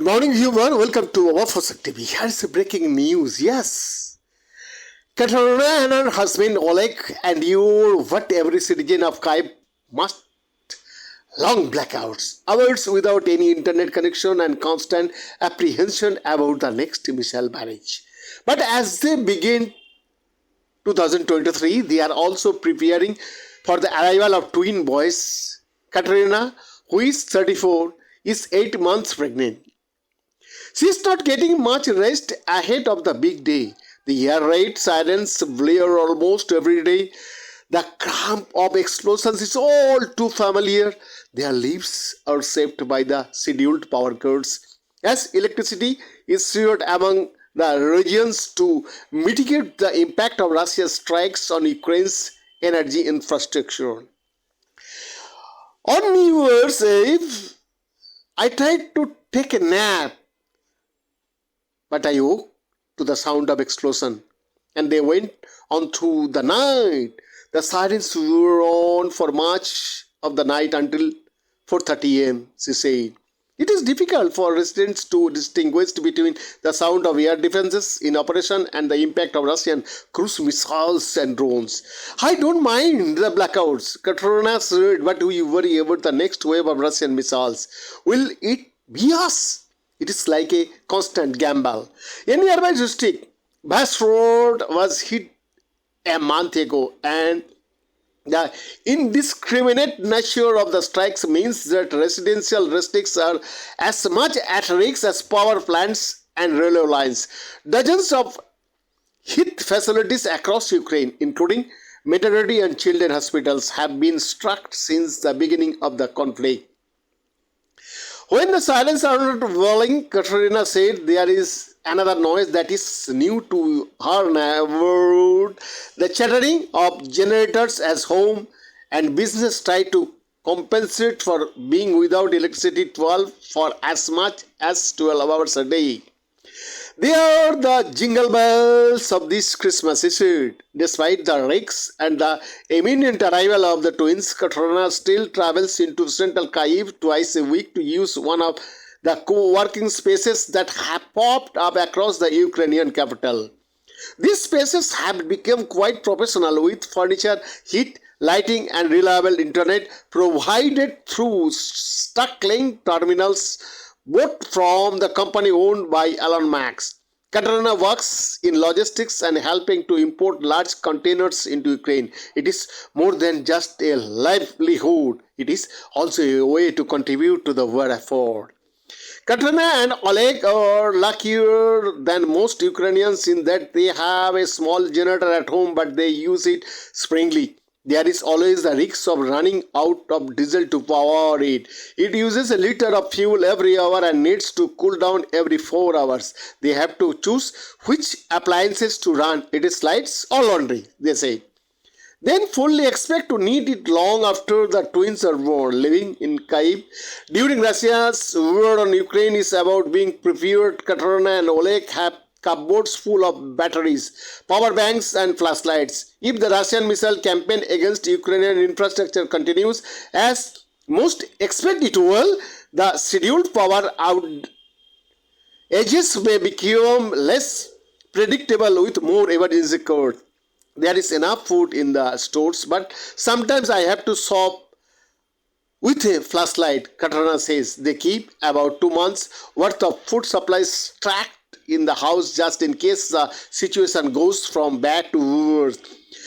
morning, everyone. Welcome to our Fossil TV. Here's the breaking news. Yes, Katarina and her husband Oleg endured what every citizen of Kyiv must: long blackouts, hours without any internet connection, and constant apprehension about the next missile barrage. But as they begin 2023, they are also preparing for the arrival of twin boys. Katarina, who is 34, is 8 months pregnant. She is not getting much rest ahead of the big day. The air raid sirens blare almost every day. The cramp of explosions is all too familiar. Their lives are saved by the scheduled power cuts, as electricity is shared among the regions to mitigate the impact of Russia's strikes on Ukraine's energy infrastructure. On New Year's Eve, I tried to take a nap, but I woke to the sound of explosion, and they went on through the night. The sirens were on for much of the night until 4:30 a.m., she said. It is difficult for residents to distinguish between the sound of air defenses in operation and the impact of Russian cruise missiles and drones. I don't mind the blackouts, Katarina said, but we worry about the next wave of Russian missiles. Will it be us? It is like a constant gamble. A nearby district, Bass Road, was hit a month ago, and the indiscriminate nature of the strikes means that residential districts are as much at risk as power plants and railway lines. Dozens of health facilities across Ukraine, including maternity and children hospitals, have been struck since the beginning of the conflict. When the sirens are not whirling, Katarina said, there is another noise that is new to her neighborhood: the chattering of generators as home and business try to compensate for being without electricity for as much as 12 hours a day. They are the jingle bells of this Christmas, he said. Despite the risks and the imminent arrival of the twins, Katarina still travels into central Kyiv twice a week to use one of the co-working spaces that have popped up across the Ukrainian capital. These spaces have become quite professional, with furniture, heat, lighting, and reliable internet provided through Starlink terminals, both from the company owned by Elon Musk. Katarina works in logistics and helping to import large containers into Ukraine. It is more than just a livelihood. It is also a way to contribute to the world effort. Katarina and Oleg are luckier than most Ukrainians in that they have a small generator at home, but they use it sparingly. There is always the risk of running out of diesel to power it. It uses a liter of fuel every hour and needs to cool down every 4 hours. They have to choose which appliances to run. It is lights or laundry, they say. Then fully expect to need it long after the twins are born. Living in Kyiv during Russia's war on Ukraine is about being prepared. Katarina and Oleg have cupboards full of batteries, power banks, and flashlights. If the Russian missile campaign against Ukrainian infrastructure continues, as most expect it will, the scheduled power outages may become less predictable with more emergency calls. There is enough food in the stores, but sometimes I have to shop with a flashlight, Katarina says. They keep about 2 months worth of food supplies tracked in the house just in case the situation goes from bad to worse.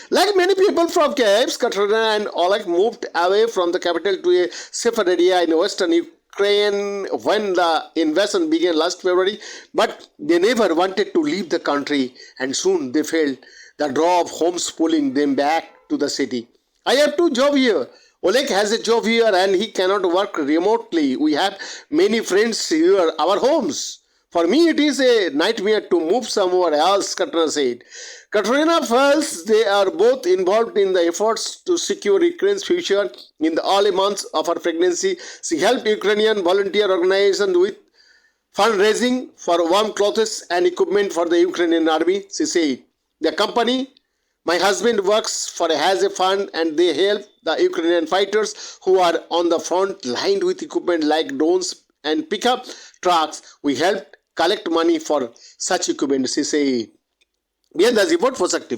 Like many people from Kyiv, Katarina and Oleg moved away from the capital to a safer area in western Ukraine when the invasion began last February, but they never wanted to leave the country, and soon they felt the draw of homes pulling them back to the city. I have 2 jobs here. Oleg has a job here and he cannot work remotely. We have many friends here, our homes. For me, it is a nightmare to move somewhere else, Katarina said. Katarina feels they are both involved in the efforts to secure Ukraine's future. In the early months of her pregnancy, she helped Ukrainian volunteer organizations with fundraising for warm clothes and equipment for the Ukrainian army, she said. The company my husband works for has a fund, and they help the Ukrainian fighters who are on the front line with equipment like drones and pickup trucks. We helped collect money for such equipment, she said. Bien, the report for Shakti.